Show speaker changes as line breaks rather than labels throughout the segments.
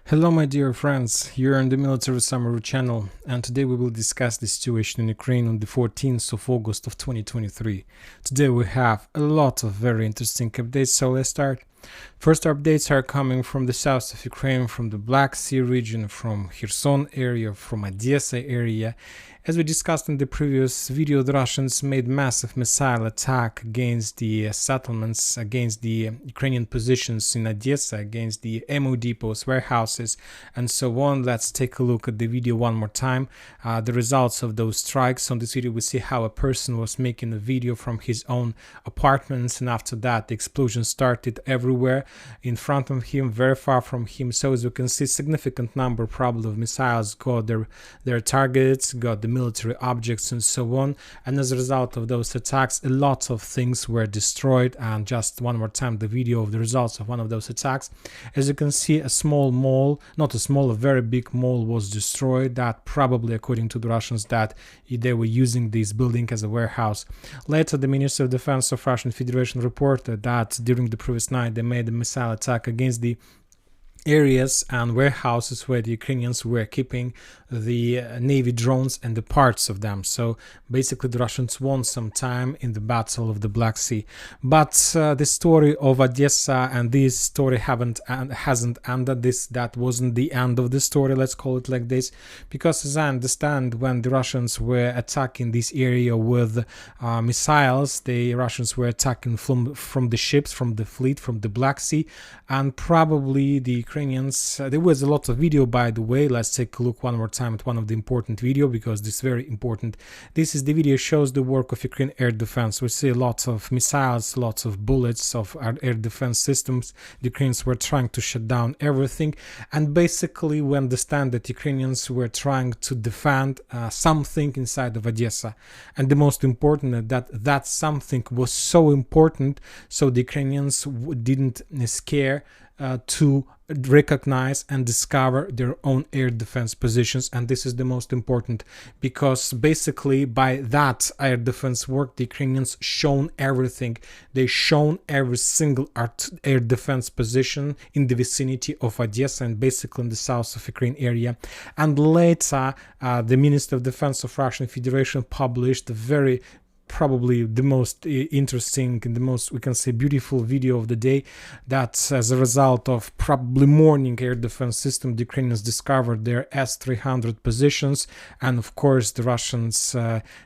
Hello my dear friends, you're on the Military Summary channel, and today we will discuss the situation in Ukraine on the 14th of August of 2023. Today we have a lot of very interesting updates, so let's start. First updates are coming from the south of Ukraine, from the Black Sea region, from Kherson area, from Odessa area. As we discussed in the previous video, the Russians made massive missile attack against the settlements, against the Ukrainian positions in Odessa, against the ammo depots, warehouses, and so on. Let's take a look at the video one more time. The results of those strikes. On this video, we see how a person was making a video from his own apartments, and after that, the explosion started everywhere in front of him, very far from him. So as you can see, significant number probably of missiles got their targets, got the military objects and so on, and as a result of those attacks a lot of things were destroyed. And just one more time the video of the results of one of those attacks. As you can see, a small mall, not a small, a very big mall was destroyed, that probably, according to the Russians, that they were using this building as a warehouse. Later the Minister of Defense of Russian Federation reported that during the previous night they made a missile attack against the areas and warehouses where the Ukrainians were keeping the Navy drones and the parts of them. So basically the Russians won some time in the battle of the Black Sea. But the story of Odessa and this story hasn't ended. That wasn't the end of the story, let's call it like this, because as I understand, when the Russians were attacking this area with missiles, the Russians were attacking from the ships, from the fleet, from the Black Sea, and probably the Ukrainians, there was a lot of video, by the way. Let's take a look one more time at one of the important video, because this is very important. This is the video shows the work of Ukraine air defense. We see lots of missiles, lots of bullets of our air defense systems. The Ukrainians were trying to shut down everything, and basically we understand that Ukrainians were trying to defend something inside of Odessa, and the most important that something was so important, so the Ukrainians didn't scare to recognize and discover their own air defense positions. And this is the most important, because basically by that air defense work, the Ukrainians shown everything. They shown every single air defense position in the vicinity of Odessa and basically in the south of Ukraine area. And later the Minister of Defense of Russian Federation published a very probably the most interesting and the most, we can say, beautiful video of the day, that as a result of probably morning air defense system, the Ukrainians discovered their S-300 positions, and of course the Russians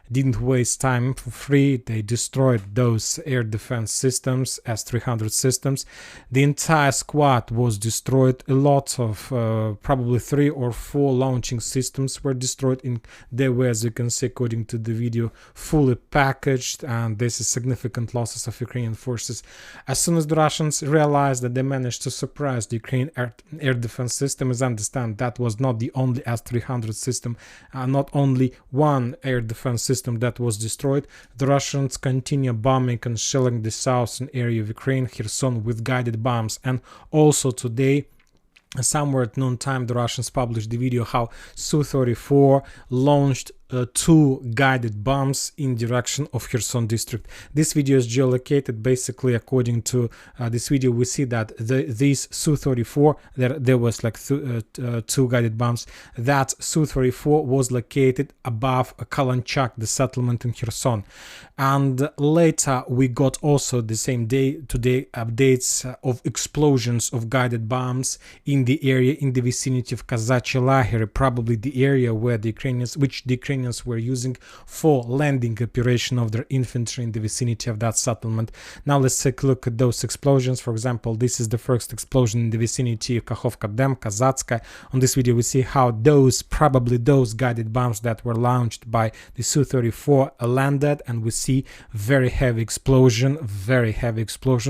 didn't waste time for free. They destroyed those air defense systems, S-300 systems. The entire squad was destroyed. A lot of probably 3 or 4 launching systems were destroyed. They were, as you can see according to the video, fully packaged, and this is significant losses of Ukrainian forces. As soon as the Russians realized that they managed to surprise the Ukrainian air defense system, as I understand, that was not the only S-300 system, not only one air defense system that was destroyed. The Russians continue bombing and shelling the southern area of Ukraine, Kherson, with guided bombs. And also today, somewhere at noontime, the Russians published the video how Su-34 launched 2 guided bombs in direction of Kherson district. This video is geolocated. Basically, according to this video, we see that these Su-34, there was like 2 guided bombs. That Su-34 was located above Kalanchak, the settlement in Kherson. And later we got also the same day today updates of explosions of guided bombs in the area, in the vicinity of Kazachye Lagery, probably the area where the Ukrainians were using for landing operation of their infantry in the vicinity of that settlement. Now let's take a look at those explosions. For example, this is the first explosion in the vicinity of Kakhovka Dam, Kazatskaya. On this video we see how probably those guided bombs that were launched by the Su-34 landed, and we see very heavy explosion,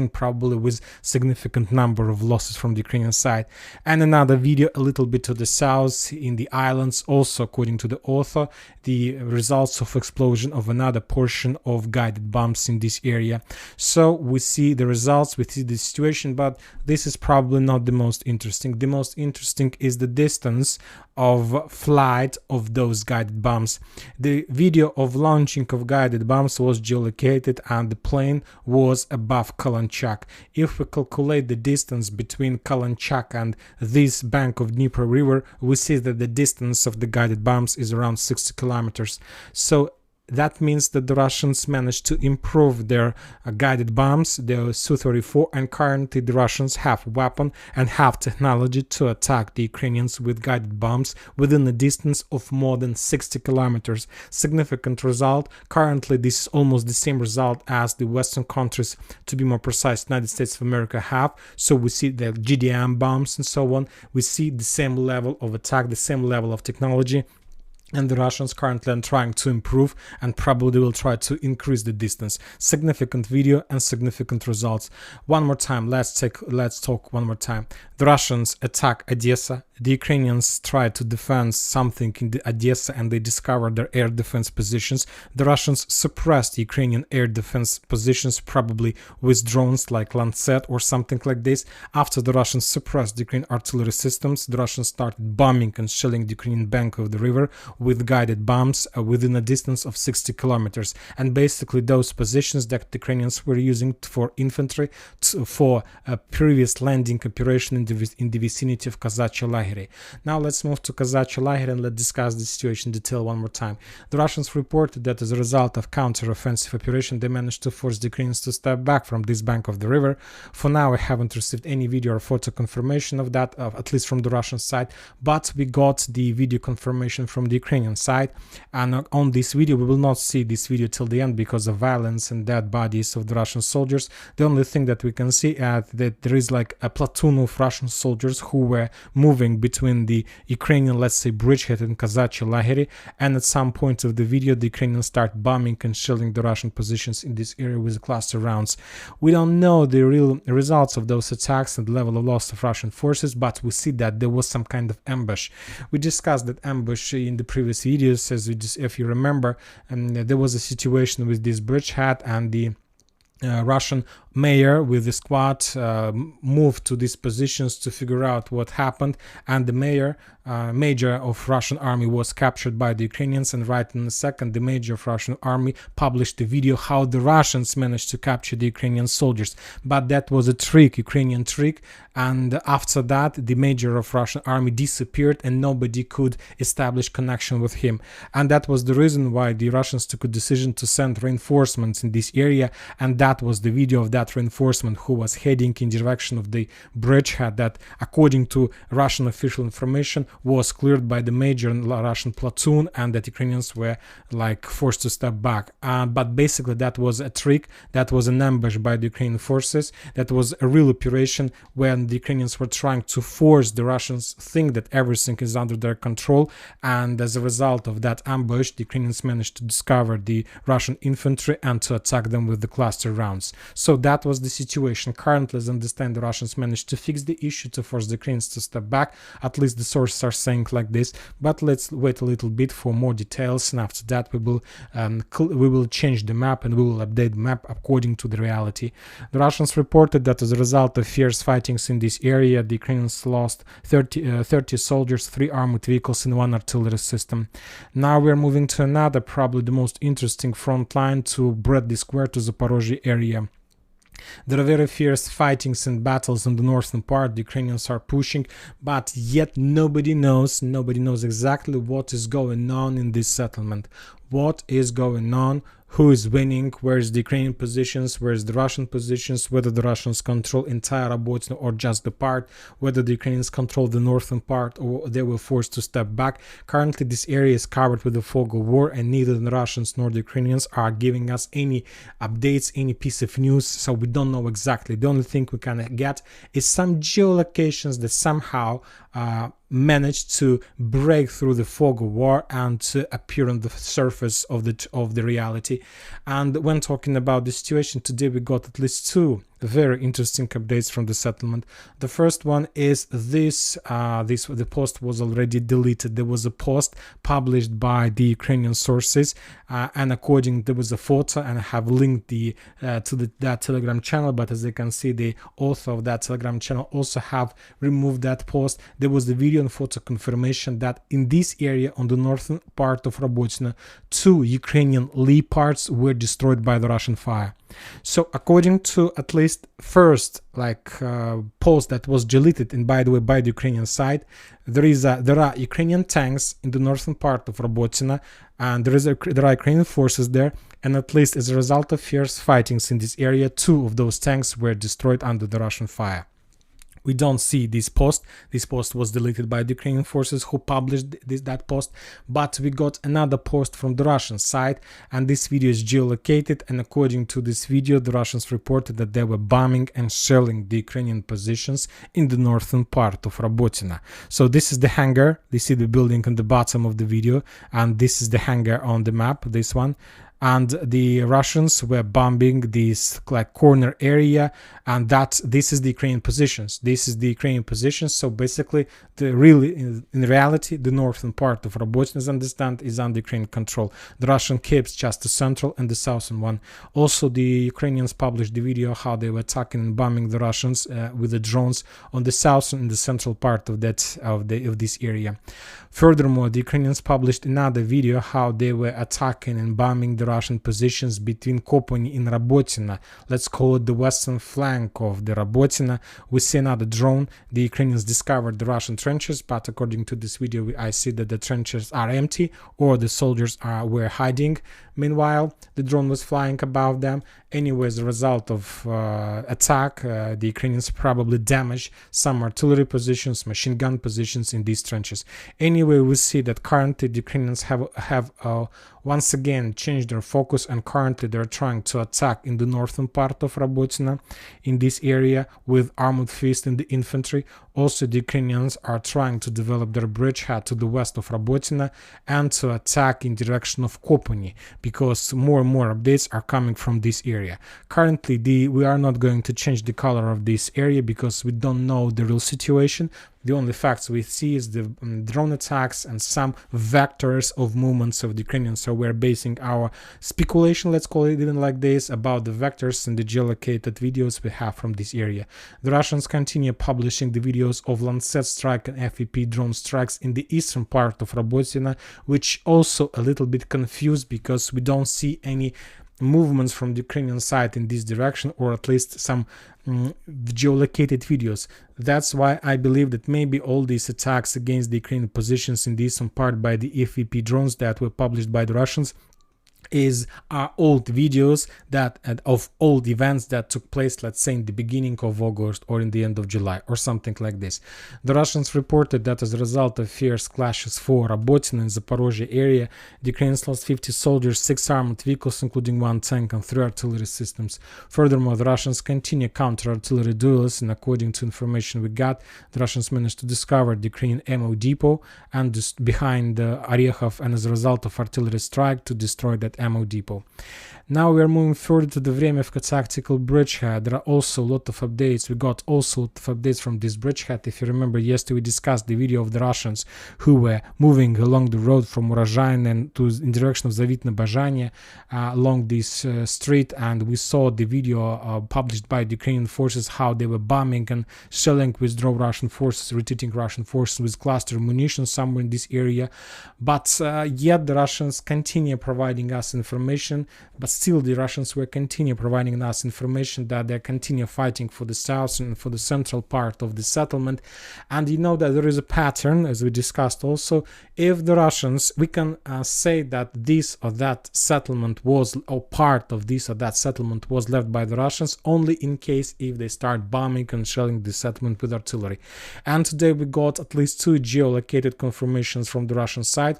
probably with significant number of losses from the Ukrainian side. And another video a little bit to the south in the islands, also according to the author, the results of explosion of another portion of guided bombs in this area. So we see the results, we see the situation, but this is probably not the most interesting. The most interesting is the distance of flight of those guided bombs. The video of launching of guided bombs was geolocated and the plane was above Kalanchak. If we calculate the distance between Kalanchak and this bank of Dnieper River, we see that the distance of the guided bombs is around 60 kilometers. So that means that the Russians managed to improve their guided bombs, the Su-34, and currently the Russians have weapon and have technology to attack the Ukrainians with guided bombs within a distance of more than 60 kilometers. Significant result. Currently, this is almost the same result as the Western countries, to be more precise, United States of America have. So we see the GDM bombs and so on. We see the same level of attack, the same level of technology. And the Russians currently are trying to improve and probably will try to increase the distance. Significant video and significant results. One more time, let's talk one more time. The Russians attack Odessa. The Ukrainians try to defend something in the Odessa and they discover their air defense positions. The Russians suppressed the Ukrainian air defense positions, probably with drones like Lancet or something like this. After the Russians suppressed the Ukrainian artillery systems, the Russians started bombing and shelling the Ukrainian bank of the river with guided bombs within a distance of 60 kilometers. And basically those positions that the Ukrainians were using for infantry for a previous landing operation in the vicinity of Kazachye Lagery. Now let's move to Kazachye Lagery and let's discuss the situation in detail one more time. The Russians reported that as a result of counter-offensive operation, they managed to force the Ukrainians to step back from this bank of the river. For now, I haven't received any video or photo confirmation of that, at least from the Russian side, but we got the video confirmation from the Ukrainian side. And on this video, we will not see this video till the end because of violence and dead bodies of the Russian soldiers. The only thing that we can see is that there is like a platoon of Russian soldiers who were moving between the Ukrainian, let's say, bridgehead and Kazachye Lagery, and at some point of the video the Ukrainians start bombing and shelling the Russian positions in this area with cluster rounds. We don't know the real results of those attacks and the level of loss of Russian forces, but we see that there was some kind of ambush. We discussed that ambush in the previous videos, if you remember, and there was a situation with this bridgehead and the Russian mayor with the squad moved to these positions to figure out what happened, and the major of Russian army was captured by the Ukrainians, and right in a second the major of Russian army published a video how the Russians managed to capture the Ukrainian soldiers, but that was a trick, Ukrainian trick, and after that the major of Russian army disappeared and nobody could establish connection with him, and that was the reason why the Russians took a decision to send reinforcements in this area, and that was the video of that reinforcement who was heading in direction of the bridgehead that, according to Russian official information, was cleared by the major Russian platoon, and that Ukrainians were like forced to step back. But basically that was a trick, that was an ambush by the Ukrainian forces, that was a real operation when the Ukrainians were trying to force the Russians think that everything is under their control, and as a result of that ambush the Ukrainians managed to discover the Russian infantry and to attack them with the cluster rounds. So that was the situation. Currently, as I understand, the Russians managed to fix the issue to force the Ukrainians to step back. At least the sources are saying like this, but let's wait a little bit for more details, and after that we will change the map and we will update the map according to the reality. The Russians reported that as a result of fierce fightings in this area, the Ukrainians lost 30 soldiers, 3 armored vehicles and 1 artillery system. Now we are moving to another, probably the most interesting front line, to Bradley Square, to Zaporozhye area. There are very fierce fightings and battles in the northern part. The Ukrainians are pushing, but yet nobody knows exactly what is going on in this settlement. What is going on? Who is winning? Where is the Ukrainian positions? Where is the Russian positions? Whether the Russians control entire Robotyne or just the part? Whether the Ukrainians control the northern part or they were forced to step back? Currently, this area is covered with the fog of war, and neither the Russians nor the Ukrainians are giving us any updates, any piece of news. So we don't know exactly. The only thing we can get is some geolocations that somehow managed to break through the fog of war and to appear on the surface of the reality. And when talking about the situation today, we got at least 2 very interesting updates from the settlement. The first one is the post was already deleted. There was a post published by the Ukrainian sources, and according there was a photo, and I have linked that Telegram channel. But as you can see, the author of that Telegram channel also have removed that post. There was the video and photo confirmation that in this area on the northern part of Robotyne, 2 Ukrainian Leopards were destroyed by the Russian fire. So according to at least first post that was deleted, and by the way by the Ukrainian side, there are Ukrainian tanks in the northern part of Robotyne, and there are Ukrainian forces there, and at least as a result of fierce fightings in this area, 2 of those tanks were destroyed under the Russian fire. We don't see this post. This post was deleted by the Ukrainian forces who published that post, but we got another post from the Russian side, and this video is geolocated, and according to this video, the Russians reported that they were bombing and shelling the Ukrainian positions in the northern part of Robotyne. So this is the hangar. You see the building on the bottom of the video, and this is the hangar on the map, this one. And the Russians were bombing this corner area, and this is the Ukrainian positions. This is the Ukrainian positions. So basically, in reality, the northern part of Robotyne, as I understand, is under Ukrainian control. The Russian keeps just the central and the southern one. Also, the Ukrainians published the video how they were attacking and bombing the Russians with the drones on the southern and the central part of this area. Furthermore, the Ukrainians published another video how they were attacking and bombing the Russian positions between Kopony and Robotyne. Let's call it the western flank of the Robotyne. We see another drone. The Ukrainians discovered the Russian trenches, but according to this video, I see that the trenches are empty, or the soldiers were hiding. Meanwhile, the drone was flying above them. Anyway, as a result of attack, the Ukrainians probably damaged some artillery positions, machine gun positions in these trenches. Anyway, we see that currently the Ukrainians have once again changed their focus, and currently they're trying to attack in the northern part of Robotyne in this area with armored fist and the infantry. Also, the Ukrainians are trying to develop their bridgehead to the west of Robotyne and to attack in direction of Kopony, because more and more updates are coming from this area. Currently, we are not going to change the color of this area because we don't know the real situation. The only facts we see is the drone attacks and some vectors of movements of the Ukrainians. So we're basing our speculation, let's call it even like this, about the vectors and the geolocated videos we have from this area. The Russians continue publishing the videos of Lancet strike and FEP drone strikes in the eastern part of Robotyne, which also a little bit confused because we don't see any movements from the Ukrainian side in this direction, or at least some geolocated videos. That's why I believe that maybe all these attacks against the Ukrainian positions in the eastern part by the FEP drones that were published by the Russians are old videos of old events that took place, let's say in the beginning of August or in the end of July or something like this. The Russians reported that as a result of fierce clashes for Robotyne and Zaporozhye area, the Ukrainians lost 50 soldiers, 6 armored vehicles including 1 tank and 3 artillery systems. Furthermore, the Russians continue counter-artillery duels, and according to information we got, the Russians managed to discover the Ukrainian ammo depot and just behind Orekhov, and as a result of artillery strike to destroy that ammo depot. Now we are moving further to the Vremevka tactical bridgehead. There are also a lot of updates. We got also a lot of updates from this bridgehead. If you remember, yesterday we discussed the video of the Russians who were moving along the road from Urozhain and in direction of Zavitne Bazhanye along this street, and we saw the video published by the Ukrainian forces how they were bombing and shelling withdrawn Russian forces, retreating Russian forces with cluster munition somewhere in this area. But yet the Russians continue providing us information, but still the Russians will continue providing us information that they continue fighting for the south and for the central part of the settlement. And you know that there is a pattern, as we discussed also. If the Russians, we can say that this or that settlement was, or part of this or that settlement was left by the Russians only in case if they start bombing and shelling the settlement with artillery. And today we got at least 2 geolocated confirmations from the Russian side.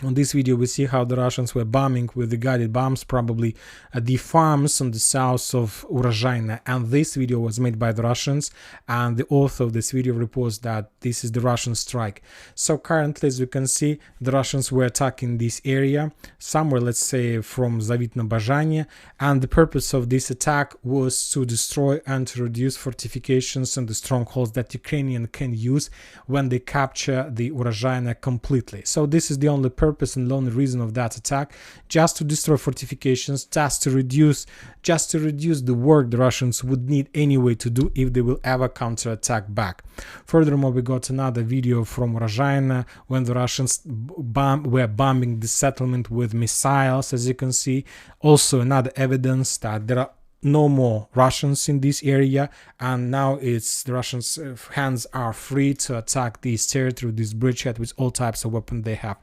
On this video, we see how the Russians were bombing with the guided bombs, probably the farms on the south of Urozhaina. And this video was made by the Russians, and the author of this video reports that this is the Russian strike. So currently, as you can see, the Russians were attacking this area, somewhere, let's say, from Zavitno Bazhanye, and the purpose of this attack was to destroy and to reduce fortifications and the strongholds that Ukrainian can use when they capture the Urozhaina completely. So this is the only purpose and the only reason of that attack, just to destroy fortifications, just to reduce the work the Russians would need anyway to do if they will ever counterattack back. Furthermore, we got another video from Urozhaina when the Russians were bombing the settlement with missiles, as you can see. Also another evidence that there are no more Russians in this area, and now it's the Russians' hands are free to attack this territory, this bridgehead, with all types of weapons they have.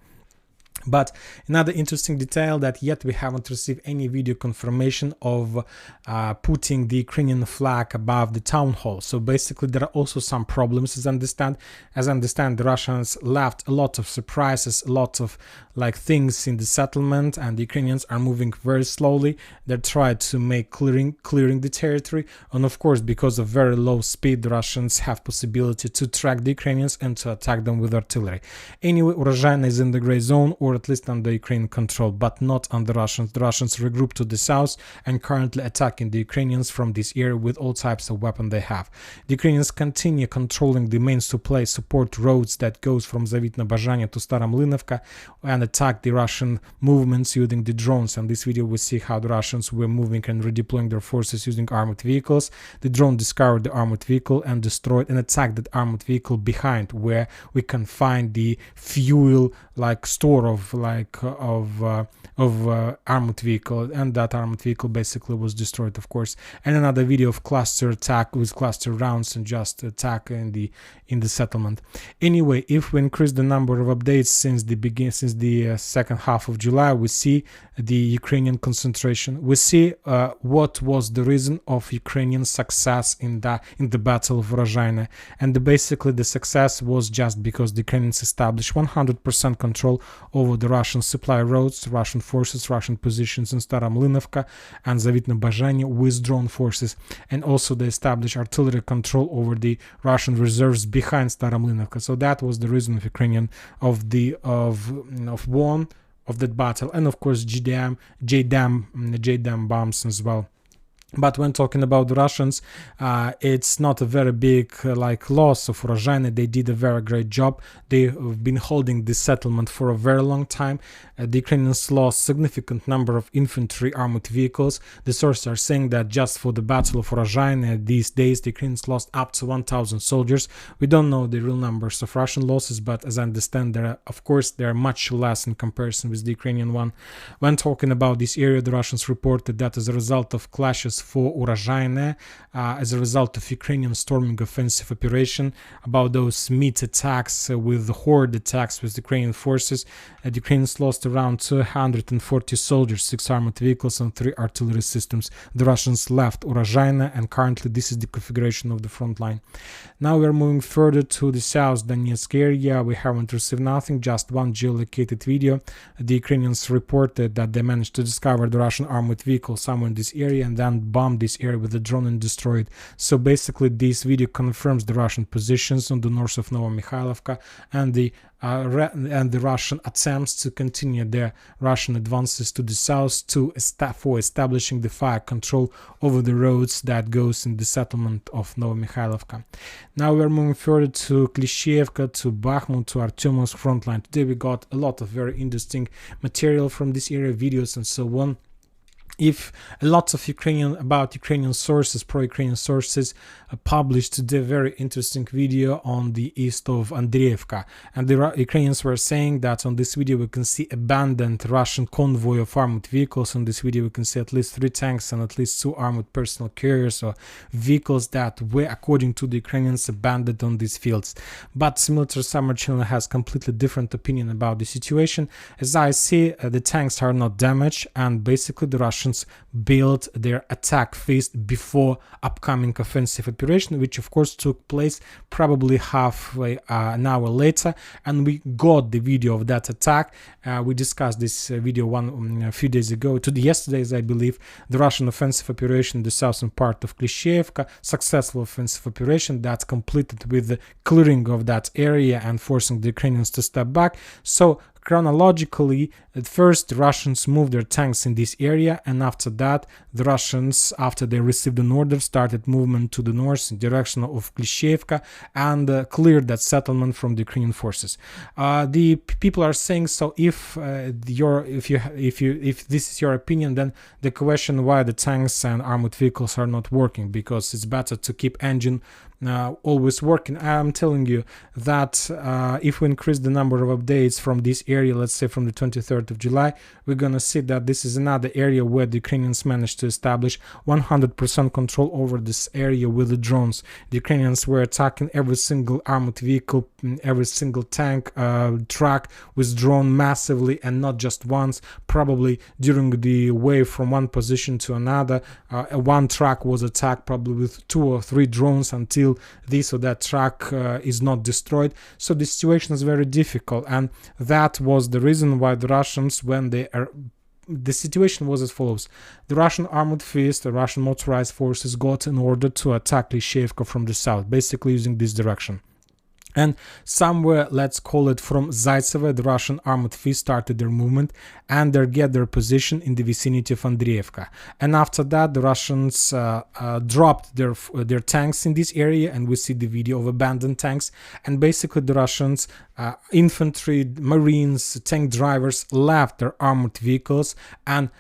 But another interesting detail that yet we haven't received any video confirmation of putting the Ukrainian flag above the town hall. So basically there are also some problems, as I understand. The Russians left a lot of surprises, a lot of things in the settlement, and the Ukrainians are moving very slowly. They try to make clearing the territory, and of course, because of very low speed, the Russians have possibility to track the Ukrainians and to attack them with artillery. Anyway, Urozhaina is in the gray zone, or at least under Ukrainian control, but not under Russians. The Russians regrouped to the south and currently attacking the Ukrainians from this area with all types of weapons they have. The Ukrainians continue controlling the main support roads that goes from Zavitno Bazhanye to Stara Mlynovka and attack the Russian movements using the drones. And this video we see how the Russians were moving and redeploying their forces using armored vehicles. The drone discovered the armored vehicle and destroyed and attacked that armored vehicle behind, where we can find the fuel store of armored vehicle, and that armored vehicle basically was destroyed, of course. And another video of cluster attack with cluster rounds and just attack in the settlement. Anyway, if we increase the number of updates since the second half of July, we see the Ukrainian concentration. We see what was the reason of Ukrainian success in the Battle of Urozhaina, and basically the success was just because the Ukrainians established 100% control over the Russian supply roads, Russian forces, Russian positions in Stara Mlynovka and Zavitno Bazhanye with drone forces, and also they established artillery control over the Russian reserves behind Stara Mlynovka. So that was the reason of Ukrainian of won of that battle, and of course JDAM bombs as well. But when talking about the Russians, it's not a very big loss of Urozhaina. They did a very great job. They've been holding this settlement for a very long time. The Ukrainians lost significant number of infantry armored vehicles. The sources are saying that just for the Battle of Urozhaina these days, the Ukrainians lost up to 1,000 soldiers. We don't know the real numbers of Russian losses, but as I understand, they are much less in comparison with the Ukrainian one. When talking about this area, the Russians reported that as a result of clashes for Urozhaina, as a result of Ukrainian storming offensive operation, about those meat attacks with the horde attacks with the Ukrainian forces, the Ukrainians lost around 240 soldiers, 6 armored vehicles and 3 artillery systems. The Russians left Urozhaina, and currently this is the configuration of the front line. Now we are moving further to the South Donetsk area. We haven't received nothing, just one geolocated video. The Ukrainians reported that they managed to discover the Russian armored vehicle somewhere in this area and then bombed this area with a drone and destroyed it. So basically this video confirms the Russian positions on the north of Novomikhailivka and the Russian attempts to continue their Russian advances to the south for establishing the fire control over the roads that goes in the settlement of Novomikhailivka. Now we are moving further to Klishchiivka, to Bakhmut, to Artyomovsk frontline. Today we got a lot of very interesting material from this area, videos and so on. If a lot of Ukrainian sources, pro-Ukrainian sources, published today a very interesting video on the east of Andreevka, and the Ukrainians were saying that on this video we can see abandoned Russian convoy of armored vehicles. On this video we can see at least 3 tanks and at least 2 armored personal carriers, or vehicles that were, according to the Ukrainians, abandoned on these fields. But Military Summer Channel has completely different opinion about the situation. As I see, the tanks are not damaged, and basically the Russians Russians built their attack phase before upcoming offensive operation, which of course took place probably halfway an hour later, and we got the video of that attack. We discussed this video a few days ago, yesterday's I believe, the Russian offensive operation in the southern part of Klishchiivka, successful offensive operation that completed with the clearing of that area and forcing the Ukrainians to step back. So chronologically, at first the Russians moved their tanks in this area, and after that the Russians, after they received an order, started movement to the north in direction of Klishchiivka and cleared that settlement from the Ukrainian forces. The people are saying, so if this is your opinion, then the question why the tanks and armored vehicles are not working, because it's better to keep engine always working. I'm telling you that if we increase the number of updates from this area, let's say from the 23rd of July, we're gonna see that this is another area where the Ukrainians managed to establish 100% control over this area with the drones. The Ukrainians were attacking every single armored vehicle, every single tank, truck with drone massively, and not just once. Probably during the wave from one position to another, one truck was attacked probably with 2 or 3 drones until this or that truck is not destroyed. So the situation is very difficult, and that was the reason why the Russians, when they are, the situation was as follows: the Russian armored fist, the Russian motorized forces got an order to attack Klishchiivka from the south, basically using this direction. And somewhere, let's call it from Zaitsevo, the Russian armored fist started their movement and they get their position in the vicinity of Andreevka. And after that, the Russians dropped their tanks in this area, and we see the video of abandoned tanks. And basically, the Russians, infantry, marines, tank drivers left their armored vehicles and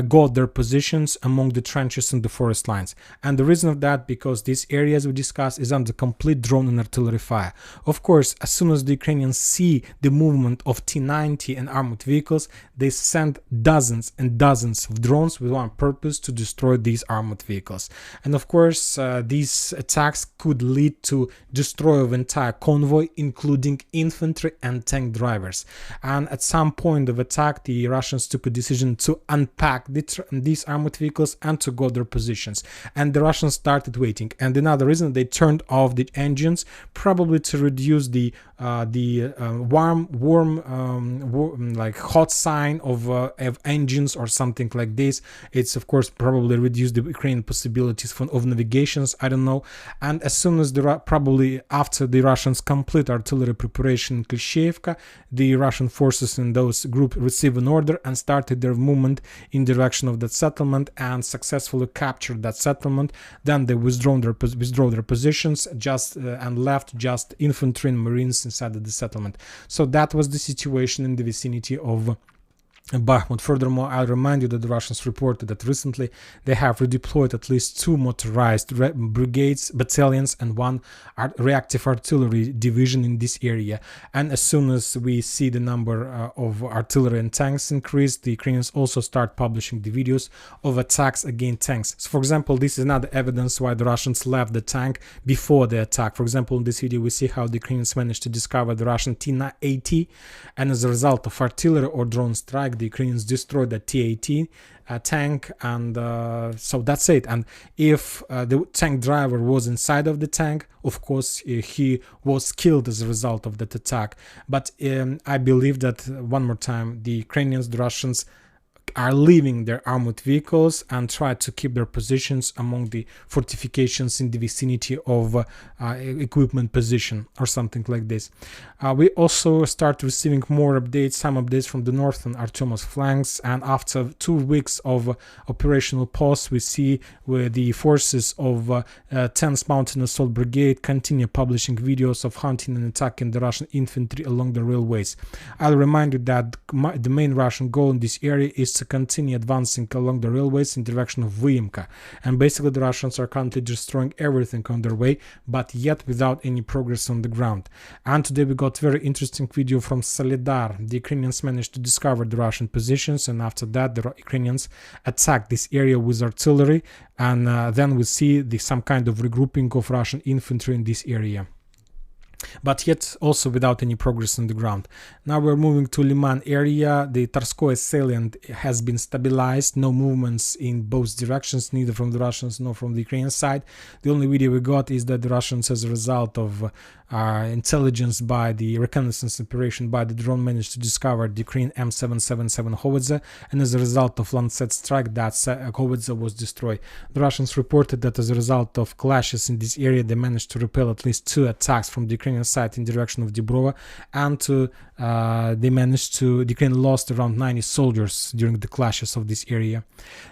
got their positions among the trenches and the forest lines. And the reason of that, because this area, as we discussed, is under complete drone and artillery fire. Of course, as soon as the Ukrainians see the movement of T-90 and armored vehicles, they send dozens and dozens of drones with one purpose: to destroy these armored vehicles. And of course, these attacks could lead to destroy of entire convoy, including infantry and tank drivers. And at some point of attack, the Russians took a decision to unpack these armored vehicles and to go their positions, and the Russians started waiting. And another reason, they turned off the engines, probably to reduce the like hot sign of engines or something like this. It's of course probably reduced the Ukrainian possibilities of navigations, I don't know. And as soon as probably after the Russians complete artillery preparation in Klishchiivka, the Russian forces in those groups received an order and started their movement in direction of that settlement and successfully captured that settlement. Then they withdraw their positions and left just infantry and marines inside of the settlement. So that was the situation in the vicinity of Bakhmut. Furthermore, I'll remind you that the Russians reported that recently they have redeployed at least 2 motorized brigades, battalions, and 1 reactive artillery division in this area. And as soon as we see the number of artillery and tanks increase, the Ukrainians also start publishing the videos of attacks against tanks. So, for example, this is another evidence why the Russians left the tank before the attack. For example, in this video, we see how the Ukrainians managed to discover the Russian T-80, and as a result of artillery or drone strike, the Ukrainians destroyed the T-80 tank, and so that's it. And if the tank driver was inside of the tank, of course he was killed as a result of that attack. But I believe that, one more time, the Ukrainians, the Russians, are leaving their armored vehicles and try to keep their positions among the fortifications in the vicinity of equipment position or something like this. We also start receiving more updates, some updates from the north and Artyomov flanks, and after 2 weeks of operational pause, we see where the forces of 10th Mountain Assault Brigade continue publishing videos of hunting and attacking the Russian infantry along the railways. I'll remind you that the main Russian goal in this area is to continue advancing along the railways in direction of Vyimka, and basically the Russians are currently destroying everything on their way, but yet without any progress on the ground. And today we got very interesting video from Solidar. The Ukrainians managed to discover the Russian positions, and after that the Ukrainians attacked this area with artillery, and then we see some kind of regrouping of Russian infantry in this area. but yet also without any progress on the ground. Now we're moving to Liman area. The Tarskoye salient has been stabilized, no movements in both directions, neither from the Russians nor from the Ukrainian side. The only video we got is that the Russians, as a result of intelligence by the reconnaissance operation by the drone, managed to discover the Ukrainian M777 howitzer, and as a result of Lancet strike, that howitzer was destroyed. The Russians reported that as a result of clashes in this area, they managed to repel at least 2 attacks from the Ukrainian side in direction of Dibrova, and the Ukraine lost around 90 soldiers during the clashes of this area.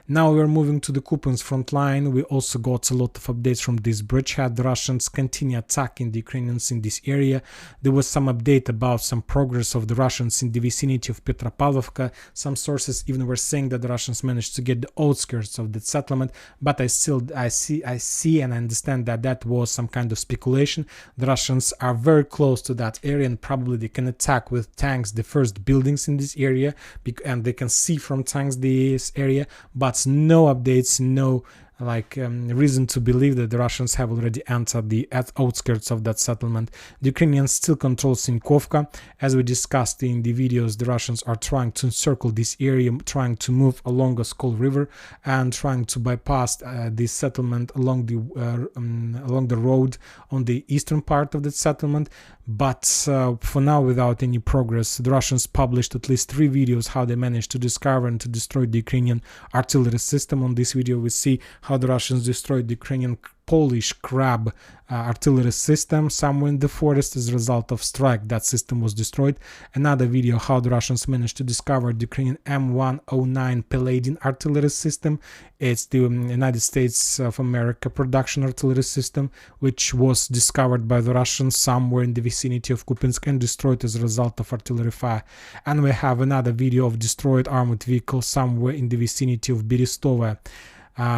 Now we're moving to the Kupiansk front line. We also got a lot of updates from this bridgehead. The Russians continue attacking the Ukrainians in this area. There was some update about some progress of the Russians in the vicinity of Petropavlovka. Some sources even were saying that the Russians managed to get the outskirts of the settlement, but I see and I understand that that was some kind of speculation. The Russians are very close to that area, and probably they can attack with tanks the first buildings in this area, and they can see from tanks this area, but no updates, no reason to believe that the Russians have already entered the outskirts of that settlement. The Ukrainians still control Sinkovka. As we discussed in the videos, the Russians are trying to encircle this area, trying to move along the Skol River and trying to bypass this settlement along the road on the eastern part of the settlement. But for now, without any progress. The Russians published at least 3 videos how they managed to discover and to destroy the Ukrainian artillery system. On this video we see how the Russians destroyed the Ukrainian Polish Crab artillery system somewhere in the forest. As a result of strike, that system was destroyed. Another video how the Russians managed to discover the Ukrainian M109 Paladin artillery system. It's the United States of America production artillery system, which was discovered by the Russians somewhere in the vicinity of Kupiansk and destroyed as a result of artillery fire. And we have another video of destroyed armored vehicle somewhere in the vicinity of Berestova.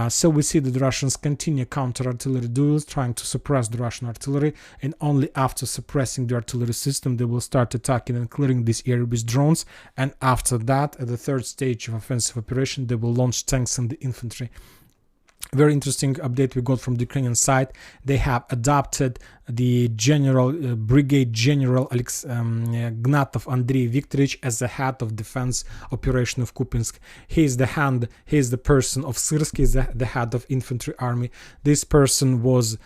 So we see that the Russians continue counter-artillery duels, trying to suppress the Russian artillery, and only after suppressing the artillery system they will start attacking and clearing this area with drones, and after that, at the third stage of offensive operation, they will launch tanks and the infantry. Very interesting update we got from the Ukrainian side. They have adopted the Brigade General Gnatov Andrei Viktorovich as the head of defense operation of Kupiansk. He is the person of Syrsk, is the head of infantry army. This person was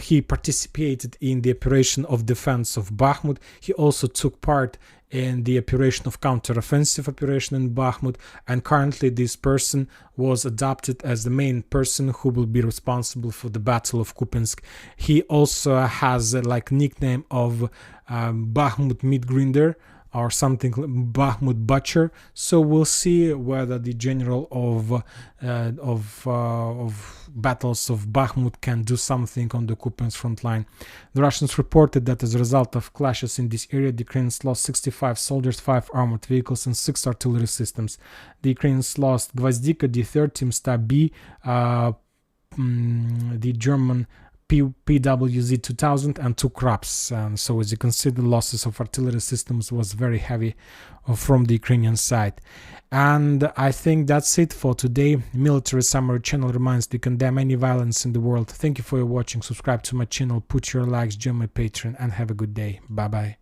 he participated in the operation of defense of Bakhmut. He also took part in the operation of counter-offensive operation in Bakhmut, and currently this person was adopted as the main person who will be responsible for the Battle of Kupiansk. He also has a nickname of Bakhmut Meat Grinder or something, Bakhmut Butcher. So we'll see whether the general of battles of Bakhmut can do something on the Kupiansk front line. The Russians reported that as a result of clashes in this area, the Ukrainians lost 65 soldiers, 5 armored vehicles, and 6 artillery systems. The Ukrainians lost Gvozdika, D-30, Timsta B, the German PWZ-2000 and 2 Krabs. So as you can see, the losses of artillery systems was very heavy from the Ukrainian side. And I think that's it for today. Military Summary channel reminds to condemn any violence in the world. Thank you for your watching. Subscribe to my channel, put your likes, join my Patreon, and have a good day. Bye bye.